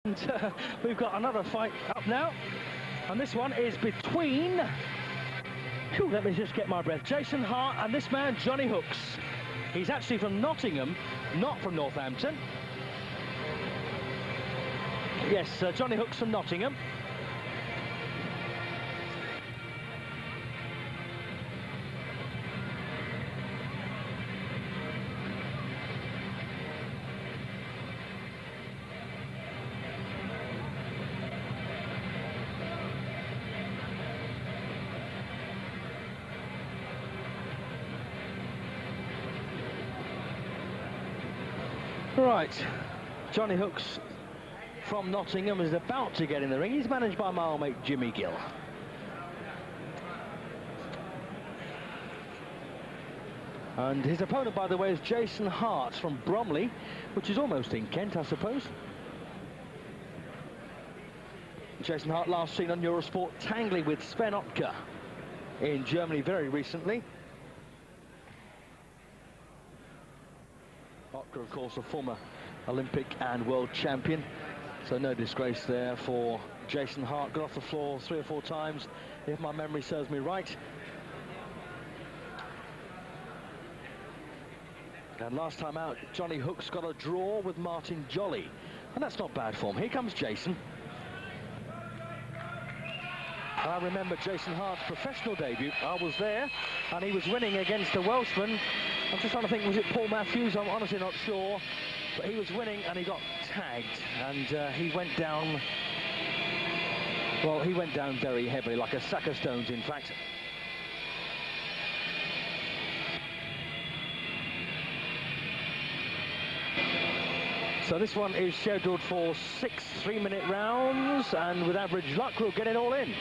And we've got another fight up now, and this one is between, let me just get my breath, Jason Hart and this man, Johnny Hooks. He's actually from Nottingham, not from Northampton. Yes, Johnny Hooks from Nottingham. Right, Johnny Hooks from Nottingham is about to get in the ring. He's managed by my old mate Jimmy Gill. And his opponent, by the way, is Jason Hart from Bromley, which is almost in Kent, I suppose. Jason Hart last seen on Eurosport tangling with Sven Ottker in Germany very recently. Ottker, of course, a former Olympic and world champion, so no disgrace there for Jason Hart. Got off the floor 3 or 4 times, if my memory serves me right. And last time out, Johnny Hooks got a draw with Martin Jolly, and that's not bad form. Here comes Jason. I remember Jason Hart's professional debut. I was there, and he was winning against a Welshman. I'm just trying to think, was it Paul Matthews? I'm honestly not sure. But he was winning, and he got tagged, and he went down... Well, he went down very heavily, like a sack of stones, in fact. So this one is scheduled for 6 3-minute rounds, and with average luck, we'll get it all in.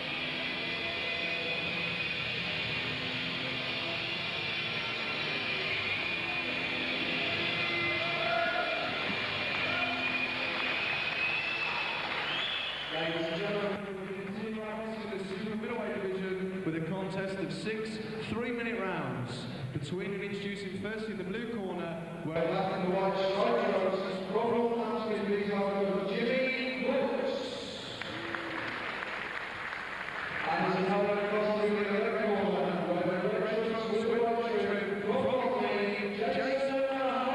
Ladies and gentlemen, we continue our in the super middleweight division with a contest of 6 3-minute rounds. Between and introducing firstly the blue corner, where left and the white strikers, from Jimmy Hooks. And as held across the red corner, where the red trunks with white trim, from Jason Hart.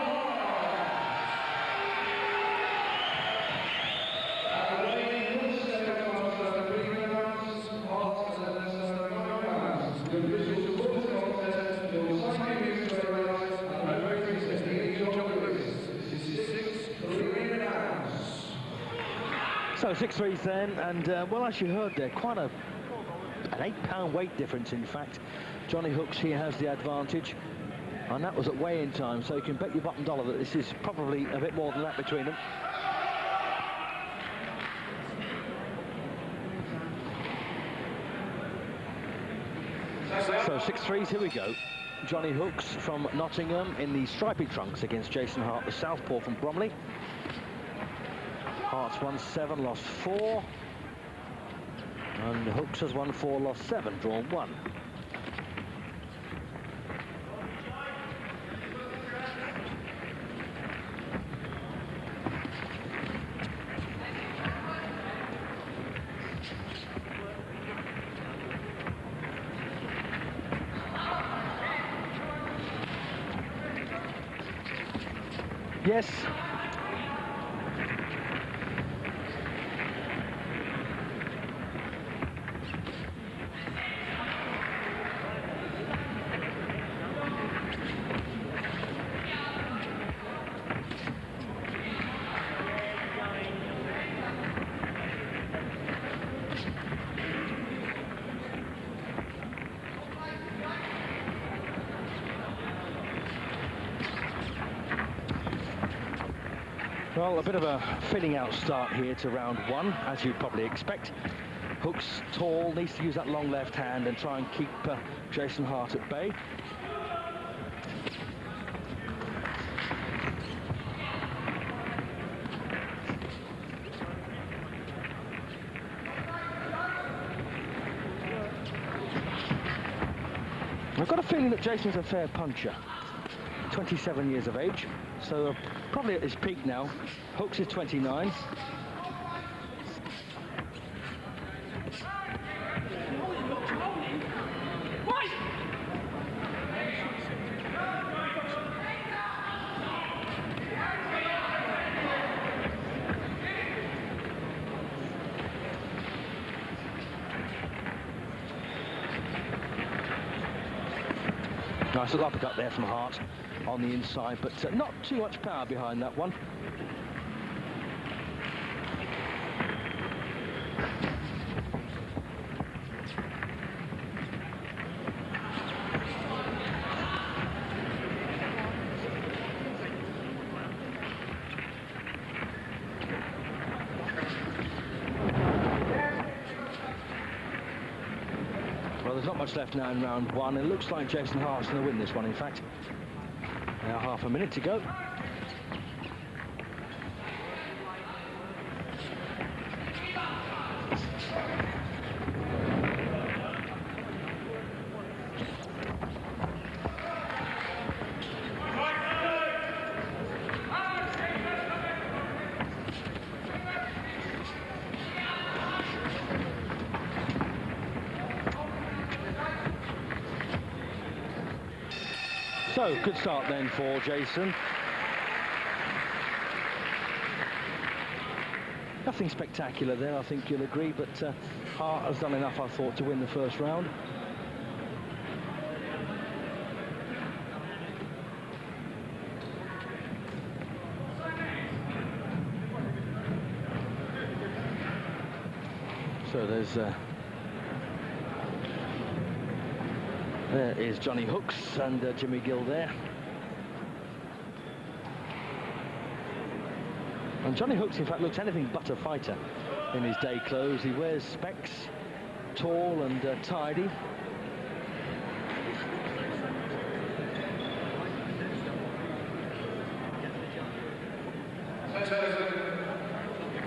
So 6-3s then, and well, as you heard there, quite an 8-pound weight difference, in fact. Johnny Hooks here has the advantage, and that was at weigh-in time, so you can bet your bottom dollar that this is probably a bit more than that between them. So 6-3s, here we go. Johnny Hooks from Nottingham in the stripy trunks against Jason Hart, the southpaw from Bromley. Hart's won 7, lost 4. And Hooks has won 4, lost 7, drawn 1. Yes. Well, a bit of a filling out start here to round 1, as you'd probably expect. Hooks tall, needs to use that long left hand and try and keep Jason Hart at bay. I've got a feeling that Jason's a fair puncher. 27 years of age, so probably at his peak now. Hooks is 29. Nice little uppercut there from Hart on the inside, but not too much power behind that one. Well, there's not much left now in round one. It looks like Jason Hart's going to win this one, in fact. Now half a minute to go. So, good start then for Jason. Nothing spectacular there, I think you'll agree, but Hart has done enough, I thought, to win the first round. So there's there is Johnny Hooks and Jimmy Gill there. And Johnny Hooks, in fact, looks anything but a fighter in his day clothes. He wears specs, tall and tidy.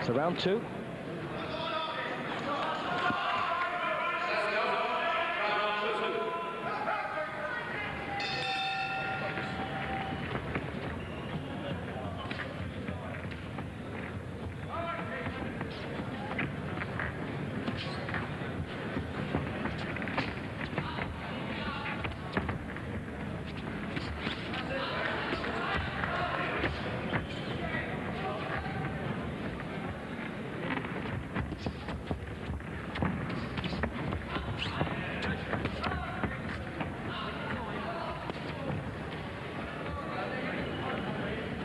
So round two.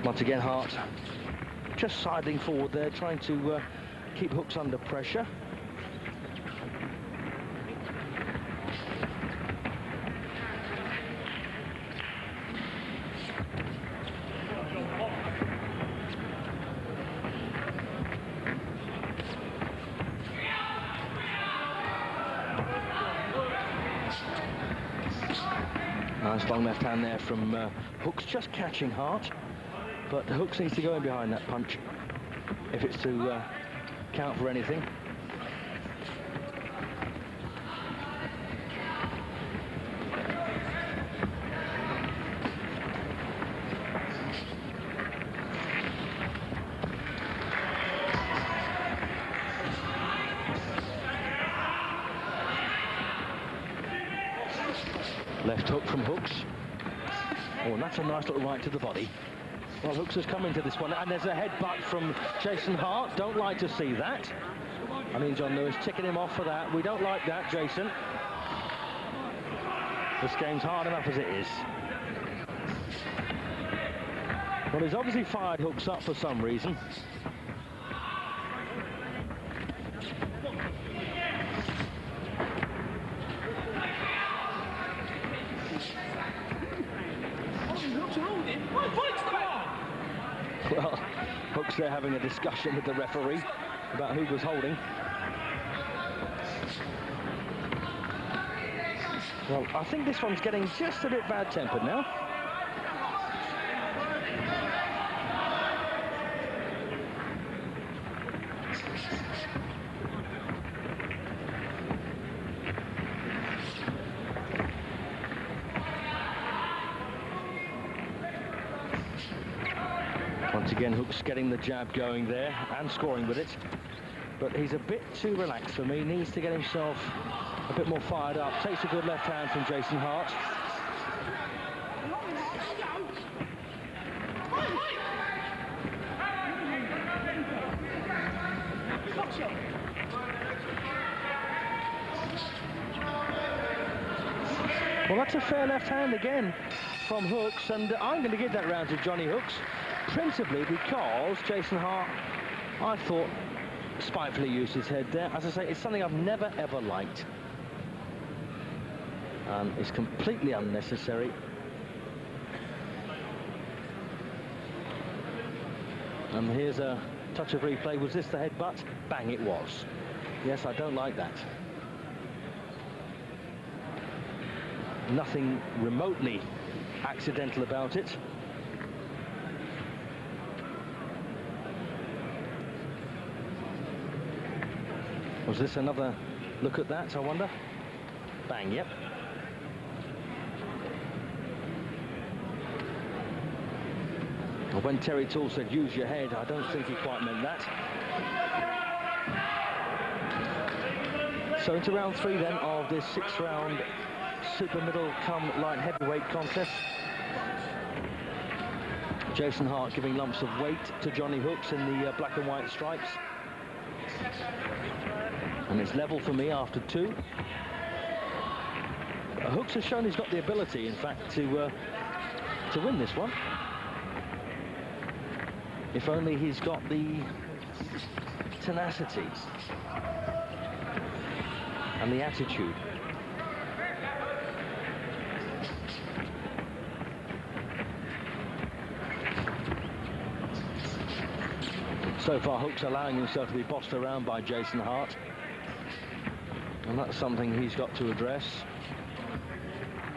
Once again, Hart just sidling forward there, trying to keep Hooks under pressure. Nice long left hand there from Hooks, just catching Hart. But Hooks needs to go in behind that punch if it's to count for anything. Left hook from Hooks. Oh, and that's a nice little right to the body. Well, Hooks has come into this one, and there's a headbutt from Jason Hart. Don't like to see that. I mean, John Lewis ticking him off for that. We don't like that, Jason. This game's hard enough as it is. Well, he's obviously fired Hooks up for some reason. Well, Hooks there having a discussion with the referee about who was holding. Well, I think this one's getting just a bit bad-tempered now. Once again, Hooks getting the jab going there and scoring with it. But he's a bit too relaxed for me. He needs to get himself a bit more fired up. Takes a good left hand from Jason Hart. Well, that's a fair left hand again from Hooks, and I'm going to give that round to Johnny Hooks, principally because Jason Hart, I thought, spitefully used his head there. As I say, it's something I've never ever liked, and it's completely unnecessary. And here's a touch of replay. Was this the headbutt? Bang, it was. Yes, I don't like that. Nothing remotely accidental about it. Was this another look at that, I wonder? Bang, yep. When Terry Toole said use your head, I don't think he quite meant that. So into round 3 then of this 6-round super middle come light heavyweight contest. Jason Hart giving lumps of weight to Johnny Hooks in the black and white stripes. And it's level for me after 2. Hooks has shown he's got the ability, in fact, to win this one. If only he's got the tenacity and the attitude. So far, Hooks allowing himself to be bossed around by Jason Hart, and that's something he's got to address.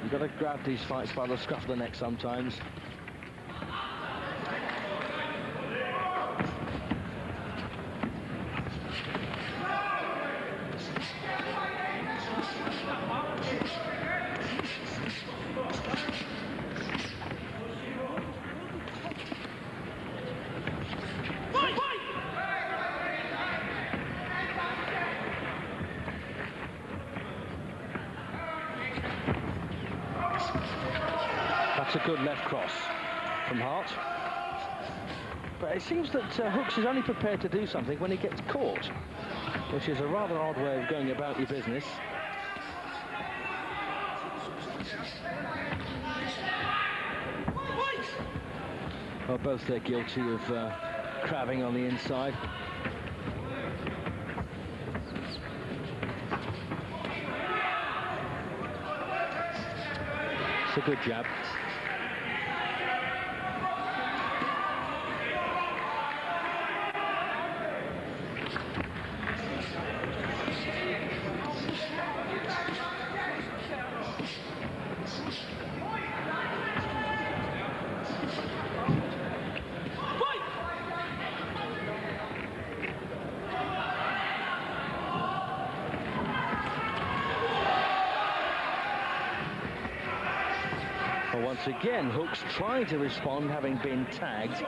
You've got to grab these fights by the scruff of the neck sometimes. That's a good left cross from Hart. But it seems that Hooks is only prepared to do something when he gets caught, which is a rather odd way of going about your business. Well, both they're guilty of crabbing on the inside. It's a good jab. Once again, Hooks trying to respond, having been tagged.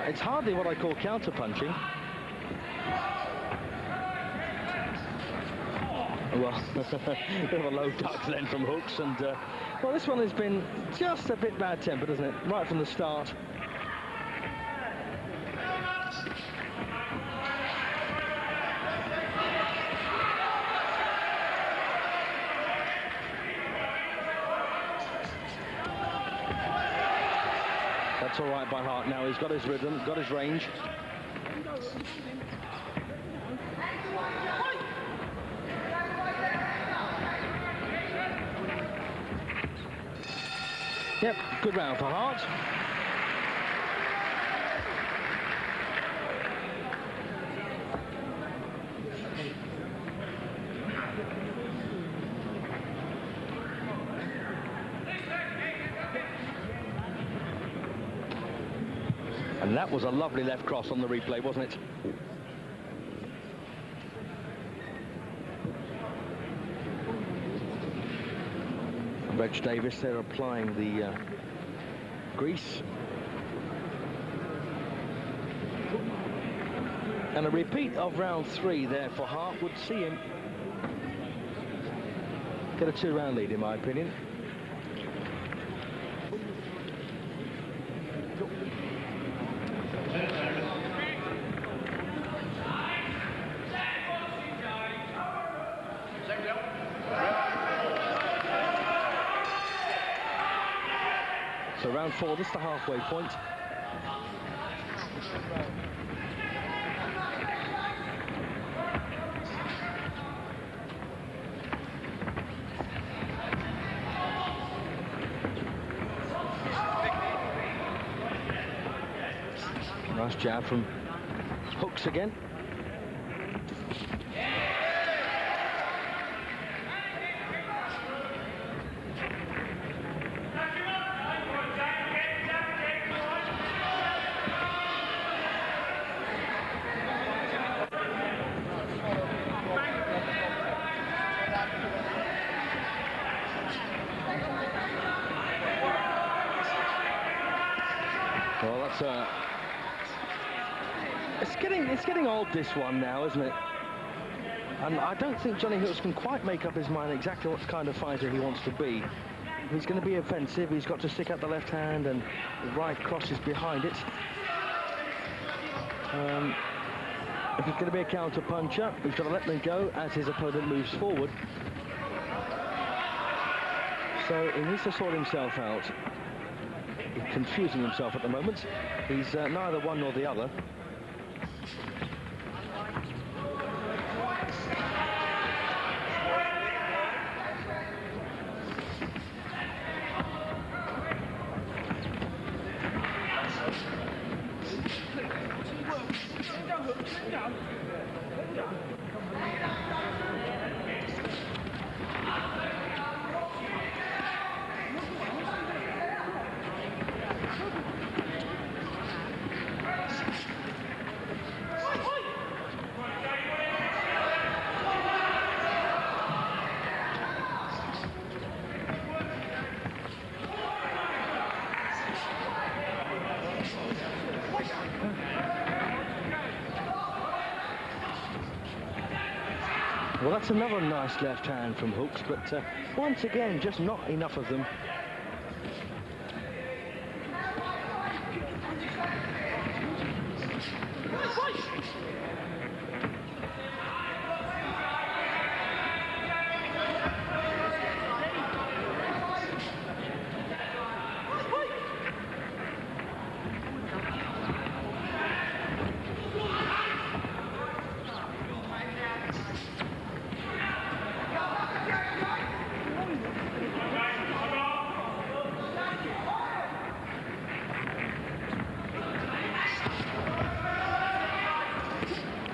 It's hardly what I call counter-punching. Well, bit of a low duck then from Hooks, and well, this one has been just a bit bad-tempered, isn't it? Right from the start. That's all right by Hart now. He's got his rhythm, got his range. Yep, good round for Hart. And that was a lovely left cross on the replay, wasn't it? Reg Davis, they're applying the grease. And a repeat of round 3 there for Hart would see him get a 2-round lead, in my opinion. round 4, this is the halfway point. Nice jab from Hooks again. Well, that's it's getting odd, this one now, isn't it? And I don't think Johnny Hooks can quite make up his mind exactly what kind of fighter he wants to be. If he's going to be offensive, he's got to stick out the left hand and the right crosses behind it. If he's going to be a counter puncher, he's got to let them go as his opponent moves forward. So he needs to sort himself out. He's confusing himself at the moment. He's neither one nor the other. Well, that's another nice left hand from Hooks, but once again, just not enough of them.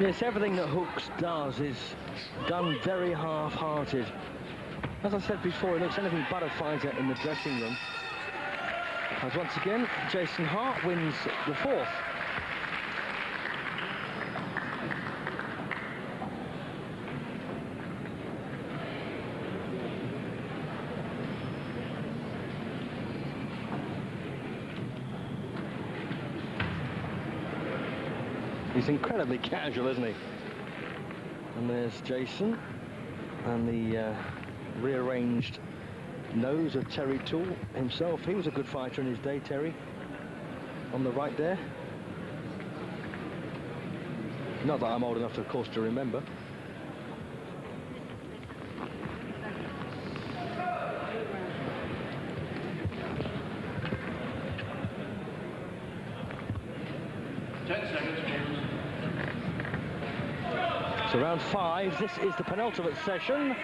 Yes, everything that Hooks does is done very half-hearted. As I said before, he looks anything but a fighter in the dressing room. As once again, Jason Hart wins the 4th. He's incredibly casual, isn't he? And there's Jason and the rearranged nose of Terry Toole himself. He was a good fighter in his day, Terry. On the right there. Not that I'm old enough, of course, to remember. So round 5, this is the penultimate session.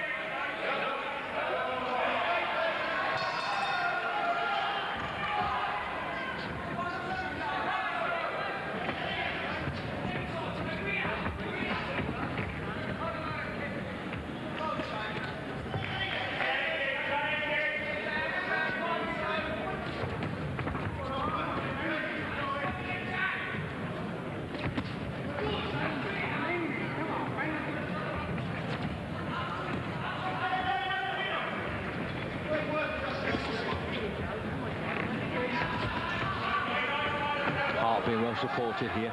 Hart being well supported here,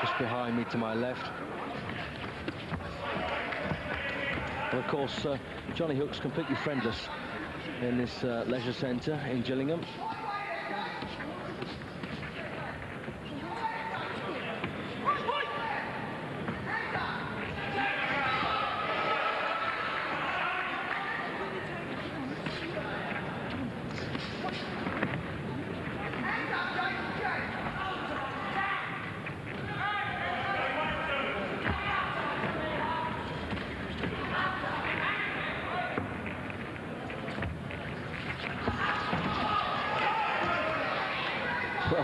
just behind me to my left. And of course, Johnny Hooks completely friendless in this leisure centre in Gillingham.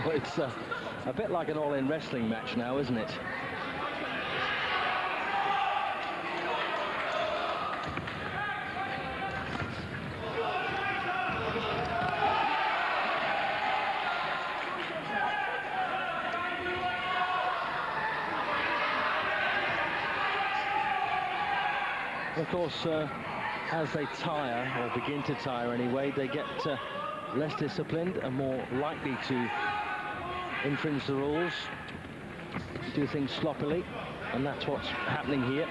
Well, it's a bit like an all-in wrestling match now, isn't it? Of course, as they tire, or begin to tire anyway, they get less disciplined and more likely to infringe the rules, do things sloppily, and that's what's happening here.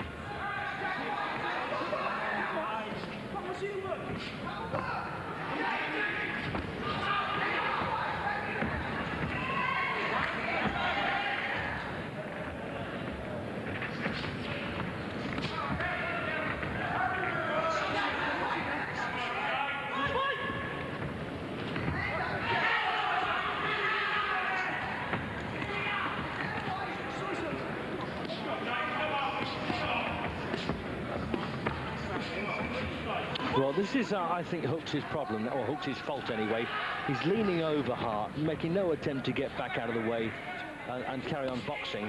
Well, this is, I think, Hooks' problem, or Hooks' fault anyway. He's leaning over Hart, making no attempt to get back out of the way and carry on boxing.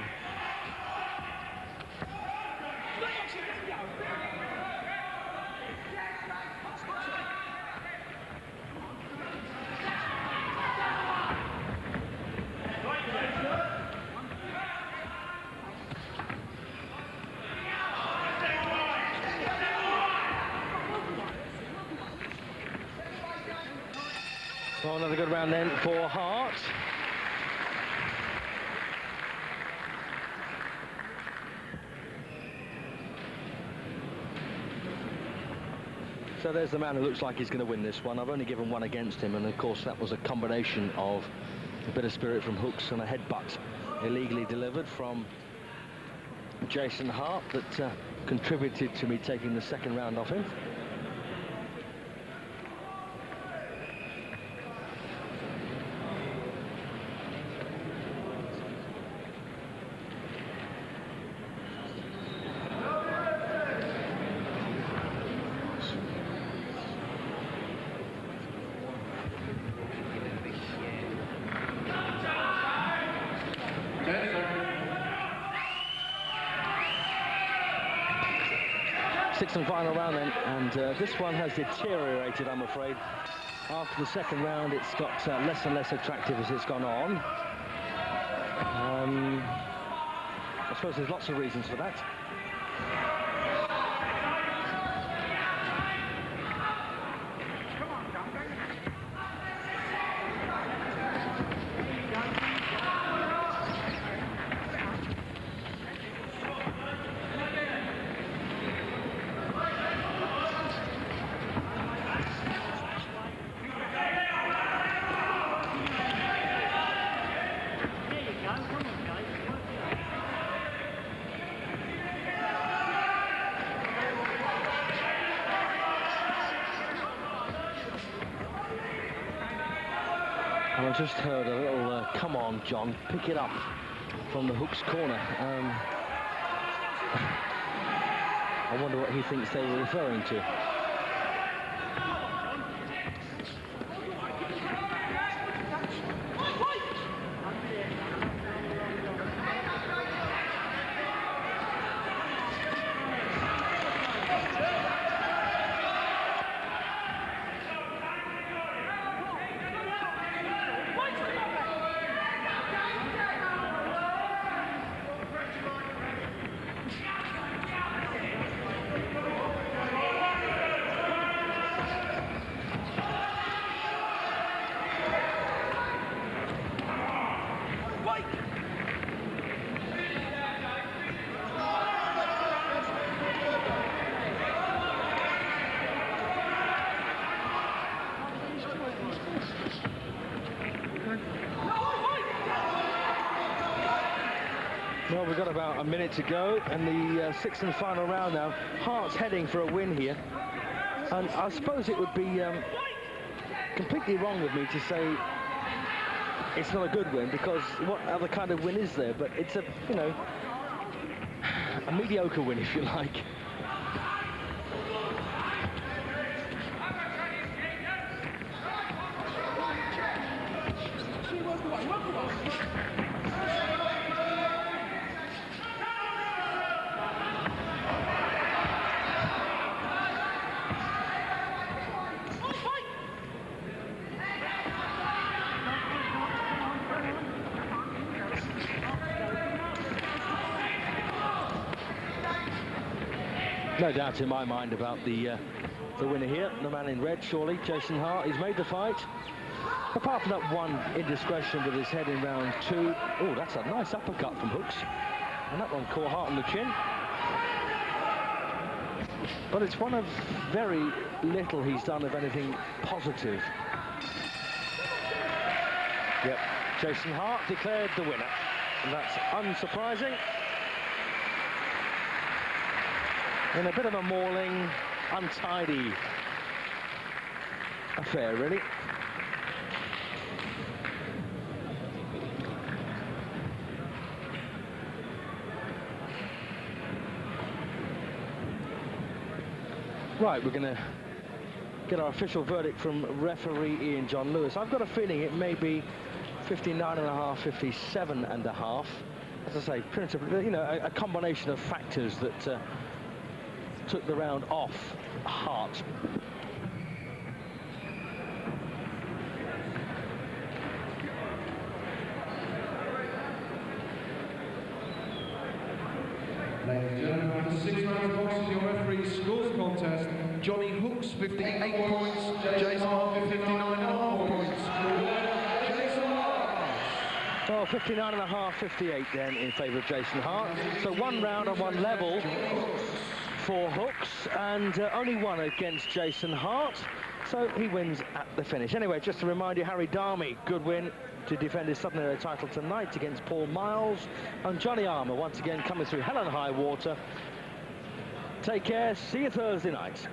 Well, another good round then for Hart. So there's the man who looks like he's going to win this one. I've only given one against him, and of course that was a combination of a bit of spirit from Hooks and a headbutt illegally delivered from Jason Hart that contributed to me taking the second round off him. Sixth and final round then, and this one has deteriorated, I'm afraid. After the second round, it's got less and less attractive as it's gone on. I suppose there's lots of reasons for that. I just heard a little, come on, John, pick it up from the Hooks corner. I wonder what he thinks they were referring to. Well, we've got about a minute to go, and the sixth and final round now. Hart's heading for a win here, and I suppose it would be completely wrong of me to say it's not a good win, because what other kind of win is there? But it's a, you know, a mediocre win, if you like. No doubt in my mind about the winner here, the man in red, surely, Jason Hart. He's made the fight. Apart from that one indiscretion with his head in round 2. Oh, that's a nice uppercut from Hooks. And that one caught Hart on the chin. But it's one of very little he's done of anything positive. Yep, Jason Hart declared the winner. And that's unsurprising. In a bit of a mauling, untidy affair, really. Right, we're going to get our official verdict from referee Ian John Lewis. I've got a feeling it may be 59.5, 57.5. As I say, principally, you know, a combination of factors that took the round off Hart. Ladies and gentlemen, after 6 rounds of boxing, your referee scores the contest. Johnny Hooks, 58 points. Jason Hart, 59.5 points. Jason Hart. Well, 59.5, 58 then in favour of Jason Hart. So 1 round on 1 level for Hooks, and only 1 against Jason Hart, so he wins at the finish. Anyway, just to remind you, Harry Darmy, good win to defend his Southern Area title tonight against Paul Miles, and Johnny Armour once again coming through hell and high water. Take care, see you Thursday night.